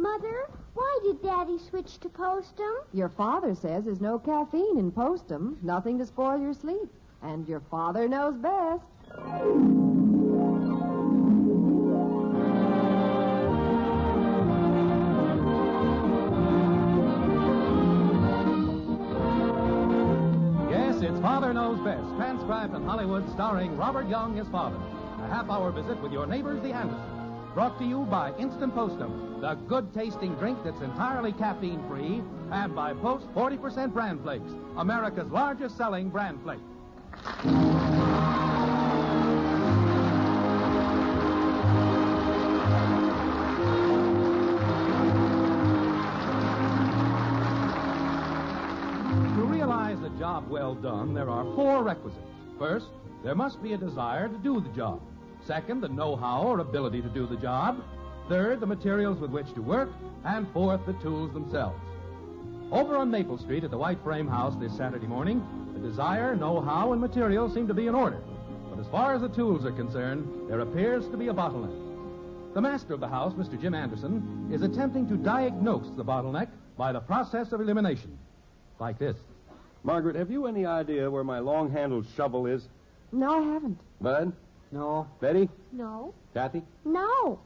Mother, why did Daddy switch to Postum? Your father says there's no caffeine in Postum, nothing to spoil your sleep. And your father knows best. Yes, it's Father Knows Best, transcribed in Hollywood, starring Robert Young as father. A half-hour visit with your neighbors, the Andersons. Brought to you by Instant Postum, the good-tasting drink that's entirely caffeine-free, and by Post 40% Bran Flakes, America's largest-selling bran flake. To realize a job well done, there are 4 requisites. First, there must be a desire to do the job. Second, the know-how or ability to do the job. Third, the materials with which to work. And fourth, the tools themselves. Over on Maple Street at the White Frame House this Saturday morning, the desire, know-how, and materials seem to be in order. But as far as the tools are concerned, there appears to be a bottleneck. The master of the house, Mr. Jim Anderson, is attempting to diagnose the bottleneck by the process of elimination. Like this. Margaret, have you any idea where my long-handled shovel is? No, I haven't. Bud? No. Betty? No. Kathy? No.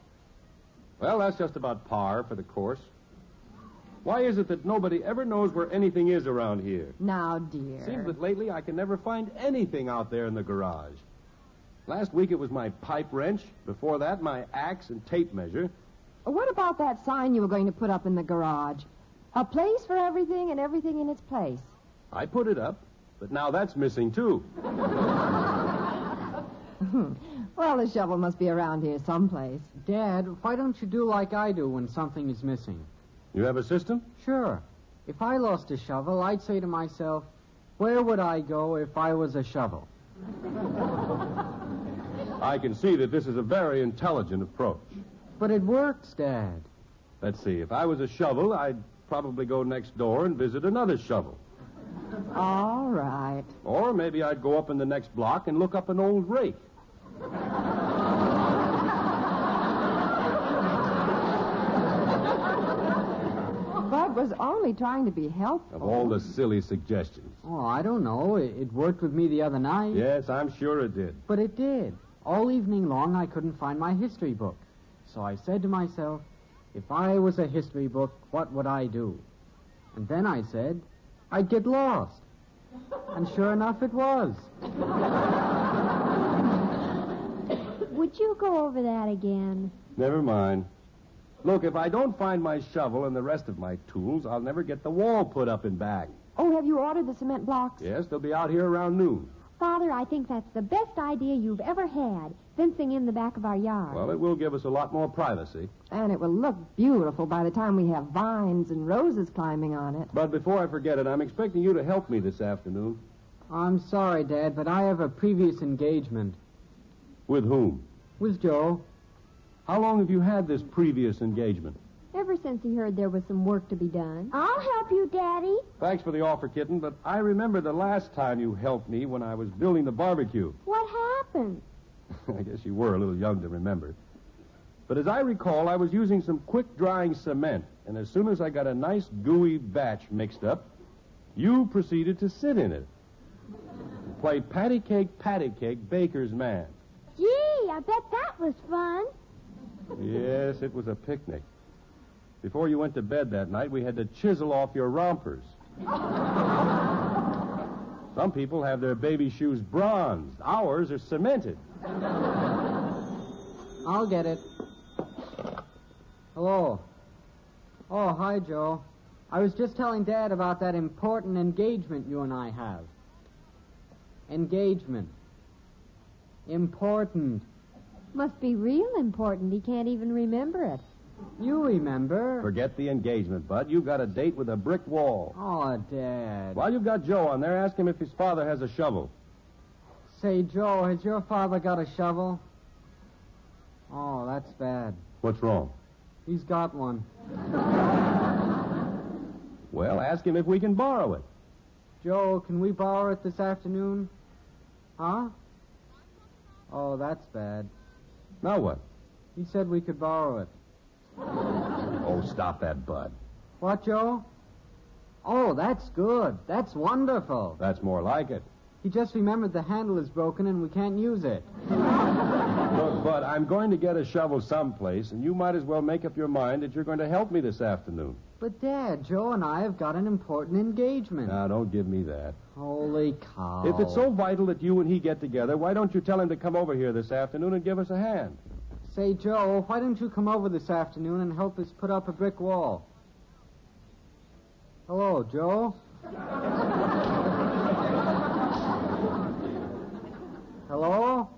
Well, that's just about par for the course. Why is it that nobody ever knows where anything is around here? Now, dear. Seems that lately I can never find anything out there in the garage. Last week it was my pipe wrench. Before that, my axe and tape measure. What about that sign you were going to put up in the garage? A place for everything and everything in its place. I put it up, but now that's missing, too. Well, the shovel must be around here someplace. Dad, why don't you do like I do when something is missing? You have a system? Sure. If I lost a shovel, I'd say to myself, where would I go if I was a shovel? I can see that this is a very intelligent approach. But it works, Dad. Let's see. If I was a shovel, I'd probably go next door and visit another shovel. All right. Or maybe I'd go up in the next block and look up an old rake. Bud was only trying to be helpful. Of all the silly suggestions. Oh, I don't know. It worked with me the other night. Yes, I'm sure it did. But it did. All evening long, I couldn't find my history book. So I said to myself, if I was a history book, what would I do? And then I said, I'd get lost. And sure enough, it was. Would you go over that again? Never mind. Look, if I don't find my shovel and the rest of my tools, I'll never get the wall put up and back. Oh, have you ordered the cement blocks? Yes, they'll be out here around noon. Father, I think that's the best idea you've ever had, fencing in the back of our yard. Well, it will give us a lot more privacy. And it will look beautiful by the time we have vines and roses climbing on it. But before I forget it, I'm expecting you to help me this afternoon. I'm sorry, Dad, but I have a previous engagement. With whom? With Joe. How long have you had this previous engagement? Ever since he heard there was some work to be done. I'll help you, Daddy. Thanks for the offer, kitten, but I remember the last time you helped me when I was building the barbecue. What happened? I guess you were a little young to remember. But as I recall, I was using some quick-drying cement, and as soon as I got a nice gooey batch mixed up, you proceeded to sit in it. Play patty cake, baker's man. Gee, I bet that was fun. Yes, it was a picnic. Before you went to bed that night, we had to chisel off your rompers. Some people have their baby shoes bronzed. Ours are cemented. I'll get it. Hello. Oh, hi, Joe. I was just telling Dad about that important engagement you and I have. Engagement. Important. Must be real important. He can't even remember it. You remember. Forget the engagement, Bud. You've got a date with a brick wall. Oh, Dad. While you've got Joe on there, ask him if his father has a shovel. Say, Joe, has your father got a shovel? Oh, that's bad. What's wrong? He's got one. Well, ask him if we can borrow it. Joe, can we borrow it this afternoon? Huh? Oh, that's bad. Now what? He said we could borrow it. Oh, Oh, stop that, Bud. What, Joe? Oh, that's good. That's wonderful. That's more like it. He just remembered the handle is broken and we can't use it. Look, Bud, I'm going to get a shovel someplace, and you might as well make up your mind that you're going to help me this afternoon. But, Dad, Joe and I have got an important engagement. Now, don't give me that. Holy cow. If it's so vital that you and he get together, why don't you tell him to come over here this afternoon and give us a hand? Say, Joe, why don't you come over this afternoon and help us put up a brick wall? Hello, Joe. Hello?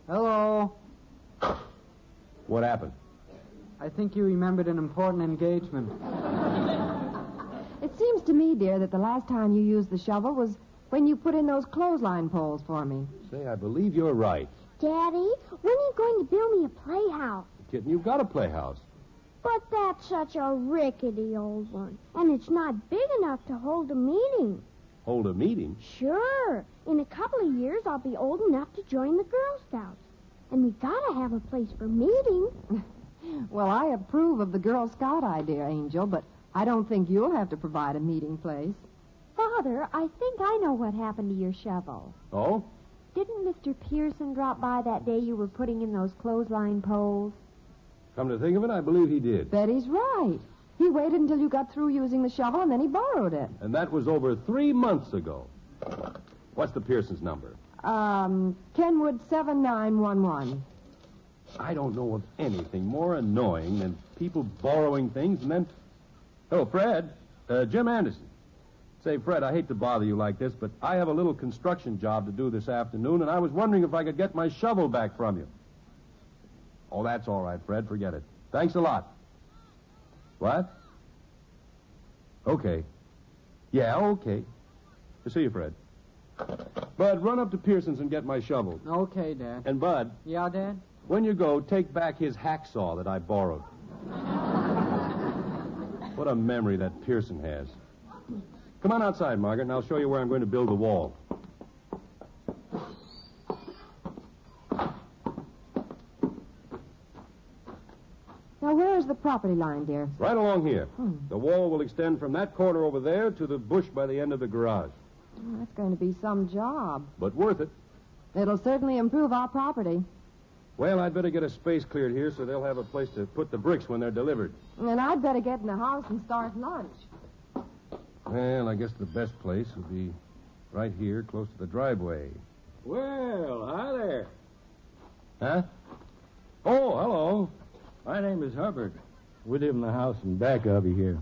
Hello? What happened? I think you remembered an important engagement. It seems to me, dear, that the last time you used the shovel was when you put in those clothesline poles for me. Say, I believe you're right. Daddy, when are you going to build me a playhouse? Kitten, you've got a playhouse. But that's such a rickety old one, and it's not big enough to hold a meeting. Hold a meeting? Sure. In a couple of years, I'll be old enough to join the Girl Scouts. And we gotta have a place for meetings. Well, I approve of the Girl Scout idea, Angel, but I don't think you'll have to provide a meeting place. Father, I think I know what happened to your shovel. Oh? Didn't Mr. Pearson drop by that day you were putting in those clothesline poles? Come to think of it, I believe he did. Betty's right. He waited until you got through using the shovel, and then he borrowed it. And that was over 3 months ago. What's the Pearson's number? Kenwood 7911. I don't know of anything more annoying than people borrowing things and then... Oh, Fred. Jim Anderson. Say, Fred, I hate to bother you like this, but I have a little construction job to do this afternoon, and I was wondering if I could get my shovel back from you. Oh, that's all right, Fred. Forget it. Thanks a lot. What? Okay. Yeah, okay. See you, Fred. Bud, run up to Pearson's and get my shovel. Okay, Dad. And, Bud, Yeah, Dad? when you go, take back his hacksaw that I borrowed. What a memory that Pearson has. Come on outside, Margaret, and I'll show you where I'm going to build the wall. Now, where is the property line, dear? Right along here. The wall will extend from that corner over there to the bush by the end of the garage. Oh, that's going to be some job. But worth it. It'll certainly improve our property. Well, I'd better get a space cleared here so they'll have a place to put the bricks when they're delivered. And I'd better get in the house and start lunch. Well, I guess the best place would be right here, close to the driveway. Well, hi there. Huh? Oh, hello. My name is Hubbard. We live in the house in back of you here.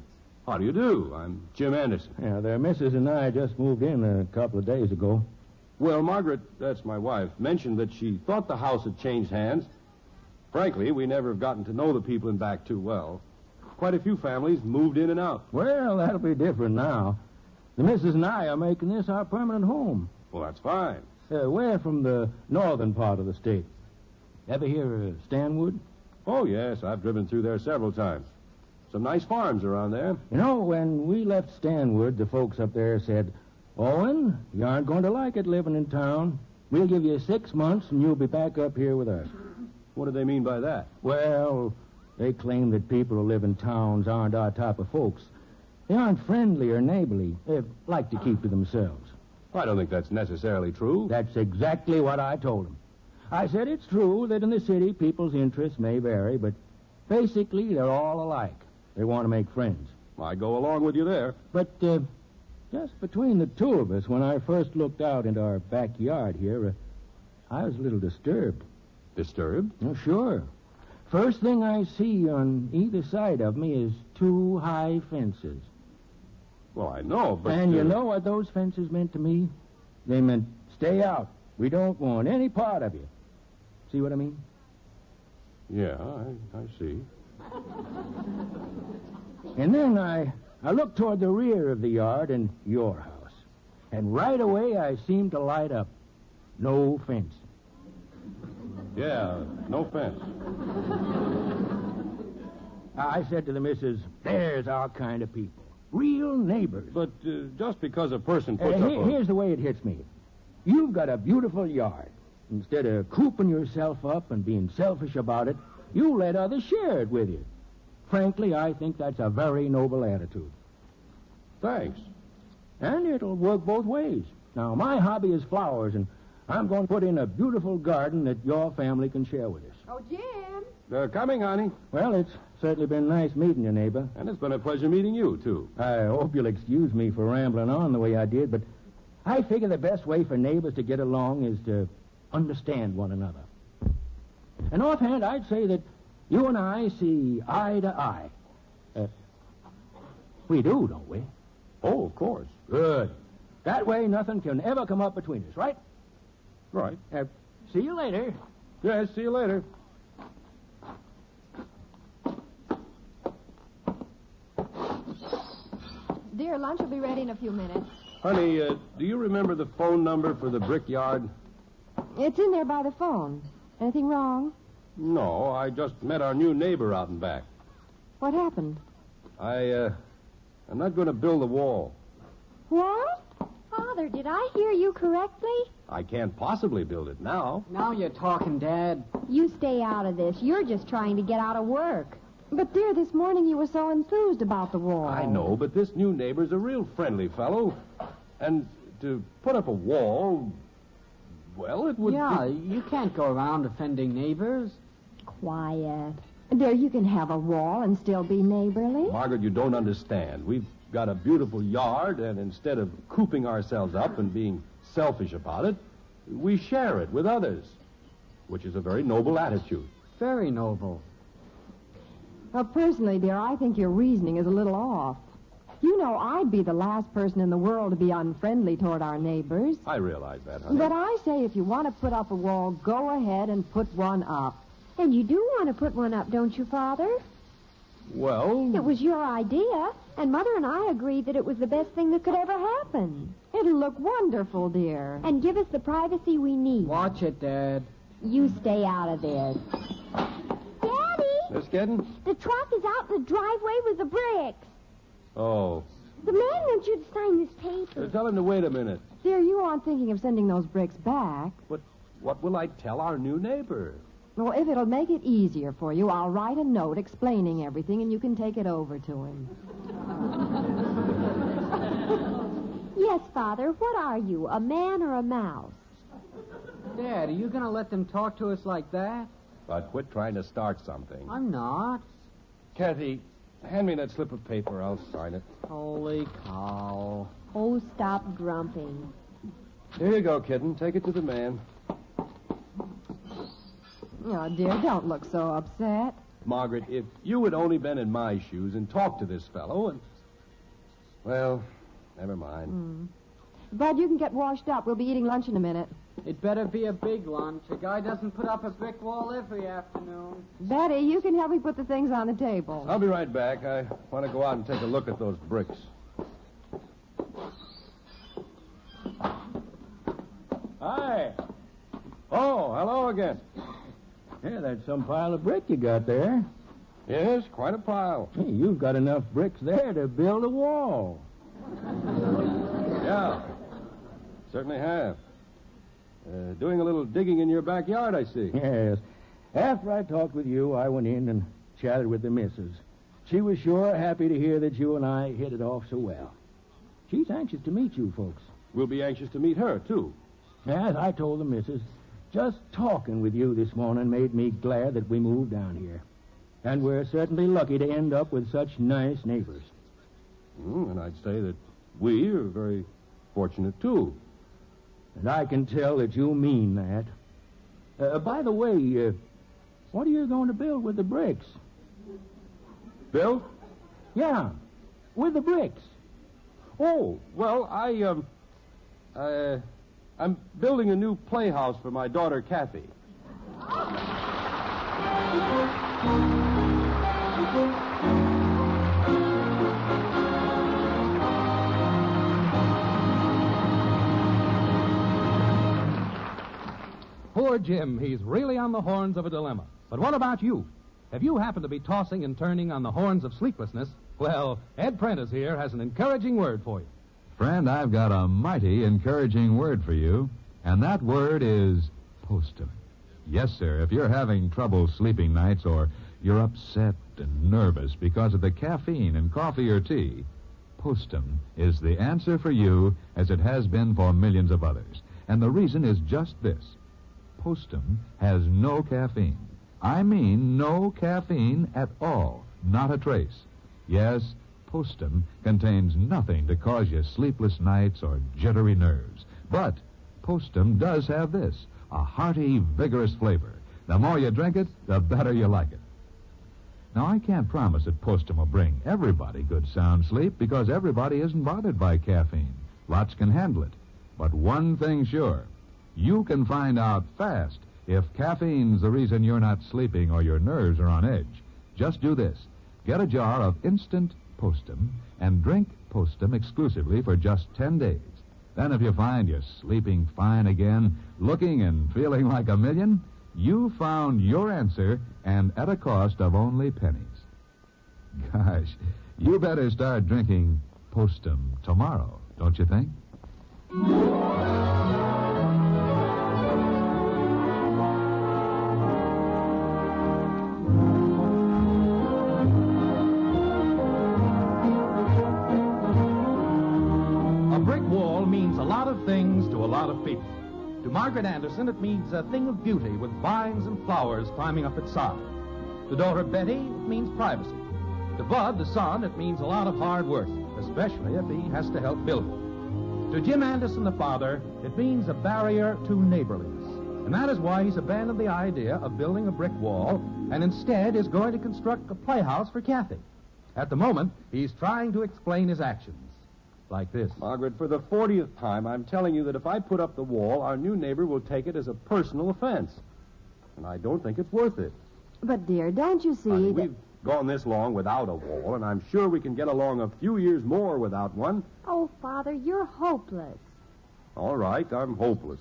How do you do? I'm Jim Anderson. Yeah, their missus and I just moved in a couple of days ago. Well, Margaret, that's my wife, mentioned that she thought the house had changed hands. Frankly, we never have gotten to know the people in back too well. Quite a few families moved in and out. Well, that'll be different now. The missus and I are making this our permanent home. Well, that's fine. We're from the northern part of the state. Ever hear of Stanwood? Oh, yes, I've driven through there several times. Some nice farms around there. You know, when we left Stanwood, the folks up there said, Owen, you aren't going to like it living in town. We'll give you 6 months and you'll be back up here with us. What do they mean by that? Well, they claim that people who live in towns aren't our type of folks. They aren't friendly or neighborly. They like to keep to themselves. I don't think that's necessarily true. That's exactly what I told them. I said it's true that in the city people's interests may vary, but basically they're all alike. They want to make friends. I go along with you there. But just between the two of us, when I first looked out into our backyard here, I was a little disturbed. Disturbed? Oh, sure. First thing I see on either side of me is 2 high fences. Well, I know, but... And you know what those fences meant to me? They meant, stay out. We don't want any part of you. See what I mean? Yeah, I see. And then I looked toward the rear of the yard and your house. And right away I seemed to light up. No fence. Yeah, no fence. I said to the missus, there's our kind of people. Real neighbors. But just because a person puts up a... Here's the way it hits me. You've got a beautiful yard. Instead of cooping yourself up and being selfish about it, you let others share it with you. Frankly, I think that's a very noble attitude. Thanks. And it'll work both ways. Now, my hobby is flowers, and I'm going to put in a beautiful garden that your family can share with us. Oh, Jim. They're coming, honey. Well, it's certainly been nice meeting you, neighbor. And it's been a pleasure meeting you, too. I hope you'll excuse me for rambling on the way I did, but I figure the best way for neighbors to get along is to understand one another. And offhand, I'd say that you and I see eye to eye. We do, don't we? Oh, of course. Good. That way, nothing can ever come up between us, right? Right. See you later. Yes, see you later. Dear, lunch will be ready in a few minutes. Honey, do you remember the phone number for the brickyard? It's in there by the phone. Anything wrong? No, I just met our new neighbor out and back. What happened? I'm not going to build a wall. What? Father, did I hear you correctly? I can't possibly build it now. Now you're talking, Dad. You stay out of this. You're just trying to get out of work. But, dear, this morning you were so enthused about the wall. I know, but this new neighbor's a real friendly fellow. And to put up a wall, well, it would Yeah, be... you can't go around offending neighbors. Quiet. Dear, you can have a wall and still be neighborly. Margaret, you don't understand. We've got a beautiful yard, and instead of cooping ourselves up and being selfish about it, we share it with others, which is a very noble attitude. Very noble. Well, personally, dear, I think your reasoning is a little off. You know, I'd be the last person in the world to be unfriendly toward our neighbors. I realize that, honey. But I say if you want to put up a wall, go ahead and put one up. And you do want to put one up, don't you, Father? Well... It was your idea, and Mother and I agreed that it was the best thing that could ever happen. It'll look wonderful, dear. And give us the privacy we need. Watch it, Dad. You stay out of this. Daddy! Miss Gedden? The truck is out in the driveway with the bricks. Oh. The man wants you to sign this paper. Tell him to wait a minute. Dear, you aren't thinking of sending those bricks back. But what will I tell our new neighbor? Well, if it'll make it easier for you, I'll write a note explaining everything, and you can take it over to him. Yes, Father. What are you, a man or a mouse? Dad, are you going to let them talk to us like that? But quit trying to start something. I'm not. Kathy, hand me that slip of paper. I'll sign it. Holy cow. Oh, stop grumping. Here you go, kitten. Take it to the man. Oh, dear, don't look so upset. Margaret, if you had only been in my shoes and talked to this fellow and... Well, never mind. Bud, you can get washed up. We'll be eating lunch in a minute. It better be a big lunch. A guy doesn't put up a brick wall every afternoon. Betty, you can help me put the things on the table. I'll be right back. I want to go out and take a look at those bricks. Hi. Oh, hello again. Yeah, that's some pile of brick you got there. Yes, quite a pile. Hey, you've got enough bricks there to build a wall. Yeah, certainly have. Doing a little digging in your backyard, I see. Yes. After I talked with you, I went in and chatted with the missus. She was sure happy to hear that you and I hit it off so well. She's anxious to meet you folks. We'll be anxious to meet her, too. As I told the missus, just talking with you this morning made me glad that we moved down here. And we're certainly lucky to end up with such nice neighbors. And I'd say that we are very fortunate, too. And I can tell that you mean that. By the way, what are you going to build with the bricks? Bill? Yeah, with the bricks. Oh, well, I'm building a new playhouse for my daughter, Kathy. Poor Jim, he's really on the horns of a dilemma. But what about you? Have you happened to be tossing and turning on the horns of sleeplessness? Well, Ed Prentice here has an encouraging word for you. Friend, I've got a mighty encouraging word for you, and that word is postum. Yes, sir, if you're having trouble sleeping nights or you're upset and nervous because of the caffeine in coffee or tea, Postum is the answer for you as it has been for millions of others. And the reason is just this. Postum has no caffeine. I mean no caffeine at all. Not a trace. Yes, Postum contains nothing to cause you sleepless nights or jittery nerves. But Postum does have this, a hearty, vigorous flavor. The more you drink it, the better you like it. Now, I can't promise that Postum will bring everybody good sound sleep because everybody isn't bothered by caffeine. Lots can handle it. But one thing's sure. You can find out fast if caffeine's the reason you're not sleeping or your nerves are on edge. Just do this. Get a jar of instant Postum and drink Postum exclusively for just 10 days. Then if you find you're sleeping fine again, looking and feeling like a million, you found your answer and at a cost of only pennies. Gosh, you better start drinking Postum tomorrow, don't you think? A brick wall means a lot of things to a lot of people. To Margaret Anderson, it means a thing of beauty with vines and flowers climbing up its side. To daughter Betty, it means privacy. To Bud, the son, it means a lot of hard work, especially if he has to help build it. To Jim Anderson, the father, it means a barrier to neighborliness. And that is why he's abandoned the idea of building a brick wall and instead is going to construct a playhouse for Kathy. At the moment, he's trying to explain his actions. Like this. Margaret, for the 40th time, I'm telling you that if I put up the wall, our new neighbor will take it as a personal offense. And I don't think it's worth it. But, dear, don't you see that... We've gone this long without a wall, and I'm sure we can get along a few years more without one. Oh, Father, you're hopeless. All right, I'm hopeless.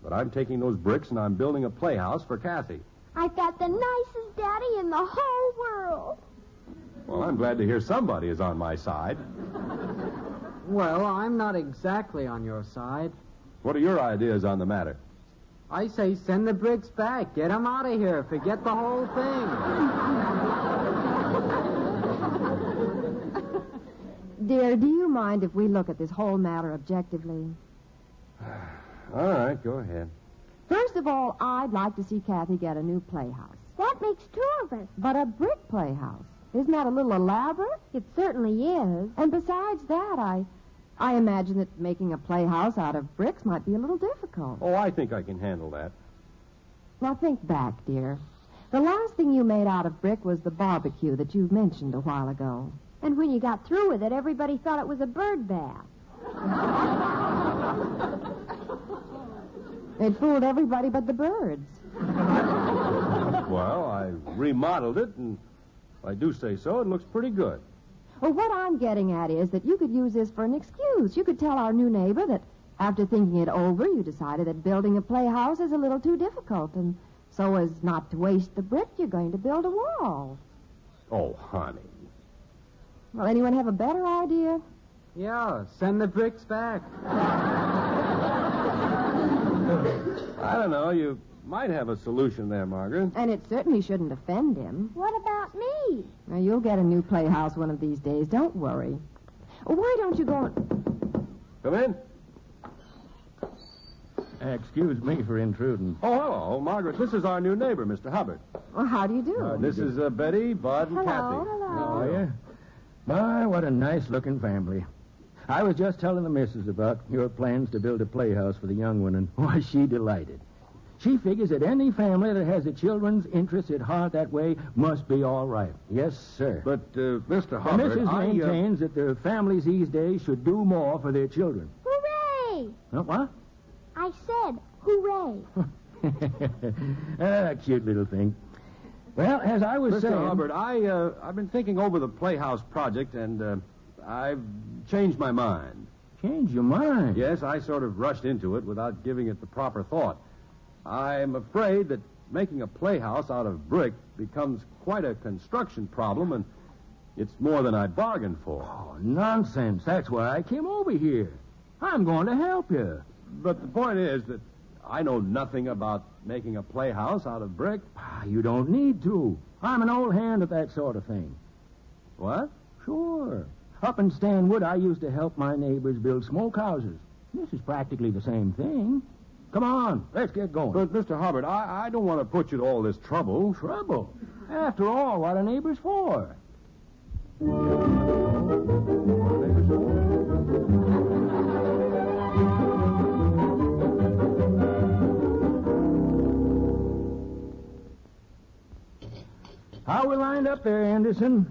But I'm taking those bricks and I'm building a playhouse for Kathy. I've got the nicest daddy in the whole world. Well, I'm glad to hear somebody is on my side. Well, I'm not exactly on your side. What are your ideas on the matter? I say send the bricks back. Get them out of here. Forget the whole thing. Dear, do you mind if we look at this whole matter objectively? All right, go ahead. First of all, I'd like to see Kathy get a new playhouse. That makes two of us. But a brick playhouse. Isn't that a little elaborate? It certainly is. And besides that, I imagine that making a playhouse out of bricks might be a little difficult. Oh, I think I can handle that. Now think back, dear. The last thing you made out of brick was the barbecue that you mentioned a while ago. And when you got through with it, everybody thought it was a bird bath. It fooled everybody but the birds. Well, I remodeled it, and if I do say so, it looks pretty good. Well, what I'm getting at is that you could use this for an excuse. You could tell our new neighbor that after thinking it over, you decided that building a playhouse is a little too difficult, and so as not to waste the brick, you're going to build a wall. Oh, honey. Well, anyone have a better idea? Yeah, send the bricks back. I don't know. You might have a solution there, Margaret. And it certainly shouldn't offend him. What about me? Now, you'll get a new playhouse one of these days. Don't worry. Why don't you go... Come in. Excuse me for intruding. Oh, hello, Margaret. This is our new neighbor, Mr. Hubbard. Well, how do you do? This is Betty, Bud, and Kathy. Oh, yeah? My, what a nice-looking family. I was just telling the missus about your plans to build a playhouse for the young one, and why, she delighted. She figures that any family that has the children's interests at heart that way must be all right. Yes, sir. But, Mr. The Hubbard, missus maintains that the families these days should do more for their children. Hooray! What? I said hooray. Cute little thing. Well, as I was saying... Mr. Hubbard, I've been thinking over the playhouse project, and I've changed my mind. Change your mind? Yes, I sort of rushed into it without giving it the proper thought. I'm afraid that making a playhouse out of brick becomes quite a construction problem, and it's more than I bargained for. Oh, nonsense. That's why I came over here. I'm going to help you. But the point is that I know nothing about making a playhouse out of brick. You don't need to. I'm an old hand at that sort of thing. What? Sure. Up in Stanwood, I used to help my neighbors build smokehouses. This is practically the same thing. Come on, let's get going. But, Mr. Hubbard, I don't want to put you to all this trouble. Trouble? After all, what are neighbors for? How we lined up there, Anderson?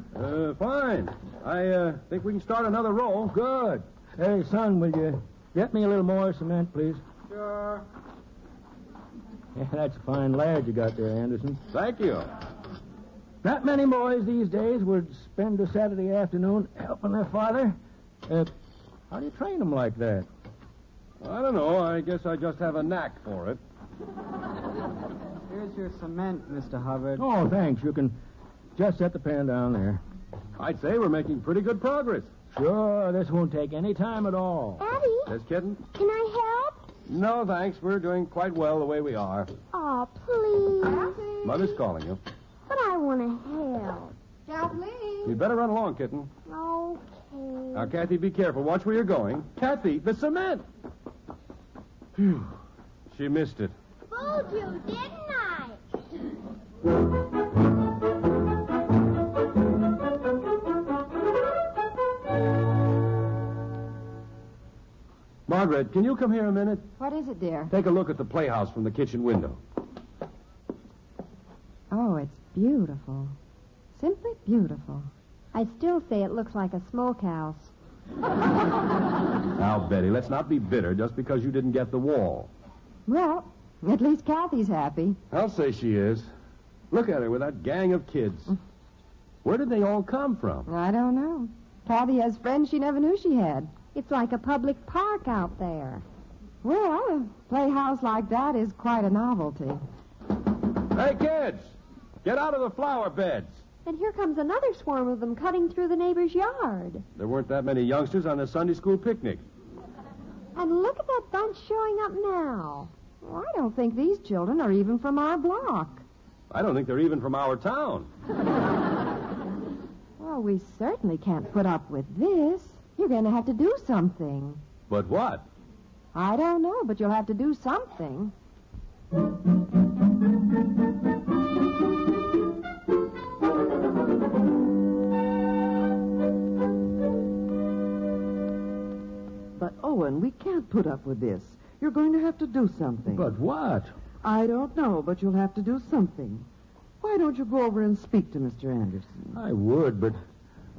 Fine. I think we can start another roll. Good. Hey, son, will you get me a little more cement, please? Sure. Yeah, that's a fine lad you got there, Anderson. Thank you. Not many boys these days would spend a Saturday afternoon helping their father. How do you train them like that? I don't know. I guess I just have a knack for it. Here's your cement, Mr. Hubbard. Oh, thanks. You can just set the pan down there. I'd say we're making pretty good progress. Sure, this won't take any time at all. Daddy, This kitten? can I help? No, thanks. We're doing quite well the way we are. Oh, please. Mother's calling you. But I want to help. Kathleen. You'd better run along, kitten. Okay. Now, Kathy, be careful. Watch where you're going. Kathy, the cement. Phew. She missed it. Fooled you, didn't I? Margaret, can you come here a minute? What is it, dear? Take a look at the playhouse from the kitchen window. Oh, it's beautiful. Simply beautiful. I still say it looks like a smokehouse. Now, Betty, let's not be bitter just because you didn't get the wall. Well, at least Kathy's happy. I'll say she is. Look at her with that gang of kids. Where did they all come from? I don't know. Kathy has friends she never knew she had. It's like a public park out there. Well, a playhouse like that is quite a novelty. Hey, kids! Get out of the flower beds. And here comes another swarm of them cutting through the neighbor's yard. There weren't that many youngsters on the Sunday school picnic. And look at that bunch showing up now. Well, I don't think these children are even from our block. I don't think they're even from our town. Well, we certainly can't put up with this. You're going to have to do something. But what? I don't know, but you'll have to do something. But, Owen, we can't put up with this. You're going to have to do something. But what? I don't know, but you'll have to do something. Why don't you go over and speak to Mr. Anderson? I would, but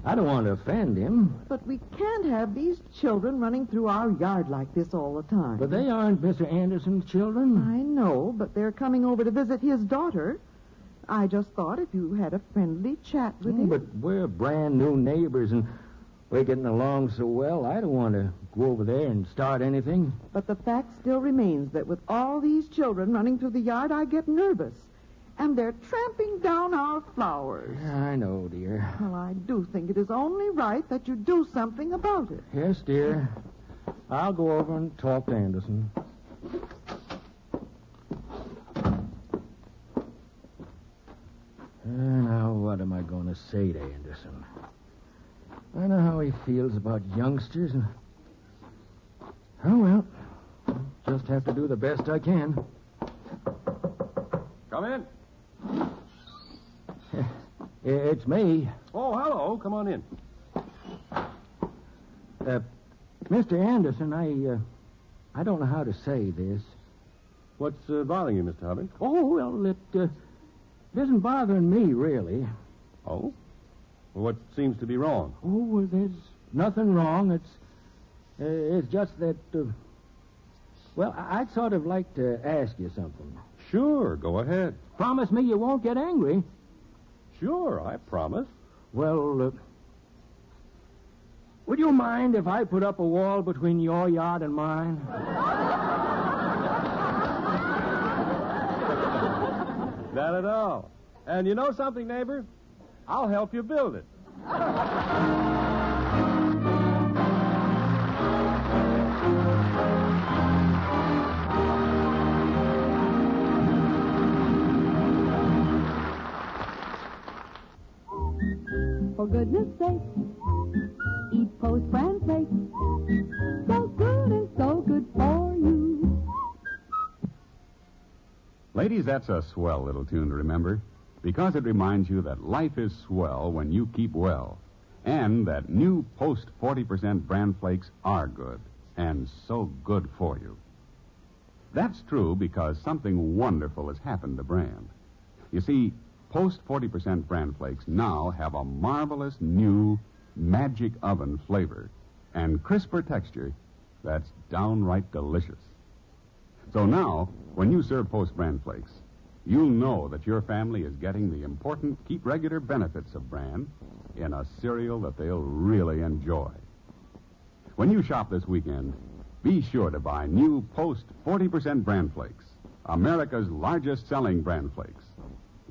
I don't want to offend him. But we can't have these children running through our yard like this all the time. But they aren't Mr. Anderson's children. I know, but they're coming over to visit his daughter. I just thought if you had a friendly chat with him. But we're brand new neighbors, and we're getting along so well, I don't want to go over there and start anything. But the fact still remains that with all these children running through the yard, I get nervous. And they're tramping down our flowers. I know, dear. Well, I do think it is only right that you do something about it. Yes, dear. I'll go over and talk to Anderson. Now, what am I going to say to Anderson? I know how he feels about youngsters, and... Oh, well, just have to do the best I can. Come in. It's me. Oh, hello. Come on in. Mr. Anderson, I don't know how to say this. What's bothering you, Mr. Hubbard? Oh, well, it isn't bothering me, really. Oh? Well, what seems to be wrong? Oh, well, there's nothing wrong. It's just that, well, I'd sort of like to ask you something. Sure, go ahead. Promise me you won't get angry. Sure, I promise. Well, would you mind if I put up a wall between your yard and mine? Not at all. And you know something, neighbor? I'll help you build it. for goodness sake. Eat Post brand flakes. So good and so good for you. Ladies, that's a swell little tune to remember, because it reminds you that life is swell when you keep well, and that new Post 40% brand flakes are good, and so good for you. That's true because something wonderful has happened to brand. You see, Post 40% brand flakes now have a marvelous new magic oven flavor and crisper texture that's downright delicious. So now, when you serve Post brand flakes, you'll know that your family is getting the important keep regular benefits of brand in a cereal that they'll really enjoy. When you shop this weekend, be sure to buy new Post 40% brand flakes, America's largest selling brand flakes.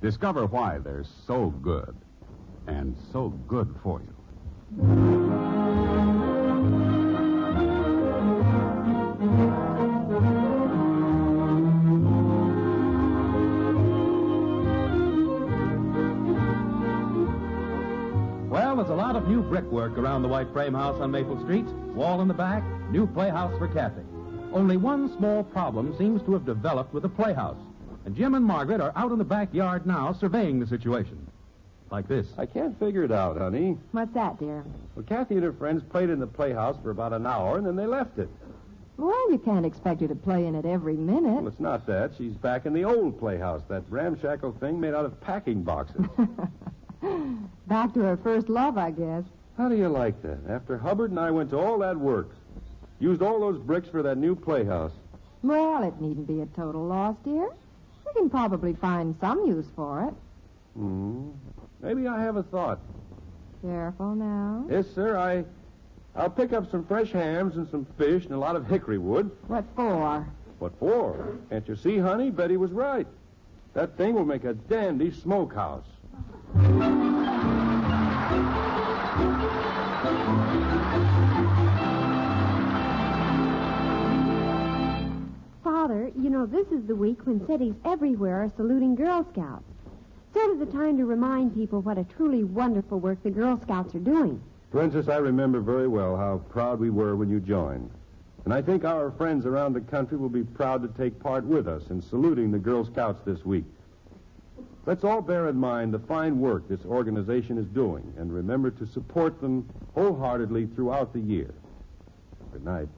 Discover why they're so good and so good for you. Well, there's a lot of new brickwork around the white frame house on Maple Street. Wall in the back, new playhouse for Kathy. Only one small problem seems to have developed with the playhouse. And Jim and Margaret are out in the backyard now surveying the situation. Like this. I can't figure it out, honey. What's that, dear? Well, Kathy and her friends played in the playhouse for about an hour, and then they left it. Well, you can't expect her to play in it every minute. Well, it's not that. She's back in the old playhouse, that ramshackle thing made out of packing boxes. Back to her first love, I guess. How do you like that? After Hubbard and I went to all that work, used all those bricks for that new playhouse. Well, it needn't be a total loss, dear. We can probably find some use for it. Maybe I have a thought. Careful now. Yes, sir. I'll pick up some fresh hams and some fish and a lot of hickory wood. What for? What for? Can't you see, honey? Betty was right. That thing will make a dandy smokehouse. Father, you know, this is the week when cities everywhere are saluting Girl Scouts. Sort of the time to remind people what a truly wonderful work the Girl Scouts are doing. Princess, I remember very well how proud we were when you joined. And I think our friends around the country will be proud to take part with us in saluting the Girl Scouts this week. Let's all bear in mind the fine work this organization is doing and remember to support them wholeheartedly throughout the year. Good night.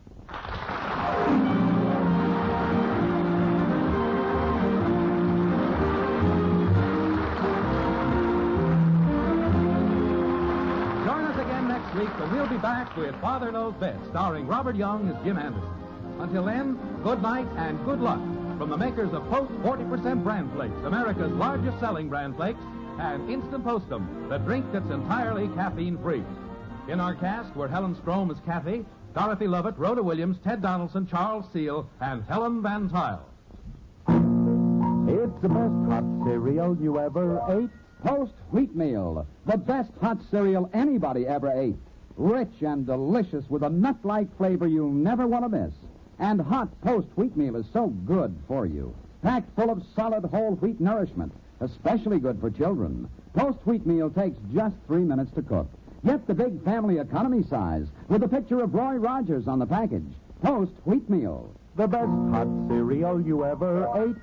Week, so we'll be back with Father Knows Best, starring Robert Young as Jim Anderson. Until then, good night and good luck from the makers of Post 40% Brand Flakes, America's largest selling brand flakes, and Instant Postum, the drink that's entirely caffeine-free. In our cast were Helen Strome as Kathy, Dorothy Lovett, Rhoda Williams, Ted Donaldson, Charles Steele, and Helen Van Tile. It's the best hot cereal you ever ate. Post Wheatmeal, the best hot cereal anybody ever ate. Rich and delicious with a nut-like flavor you'll never want to miss. And hot Post Wheatmeal is so good for you. Packed full of solid whole wheat nourishment, especially good for children. Post Wheatmeal takes just 3 minutes to cook. Get the big family economy size with a picture of Roy Rogers on the package. Post Wheatmeal, the best hot cereal you ever ate.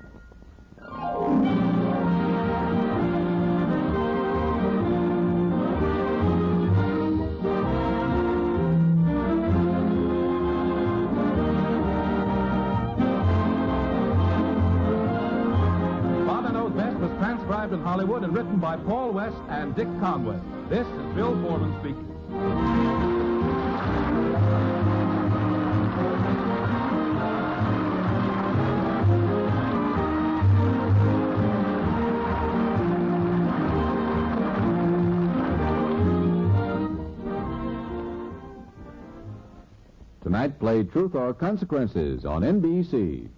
In Hollywood and written by Paul West and Dick Conway. This is Bill Foreman speaking. Tonight, play Truth or Consequences on NBC.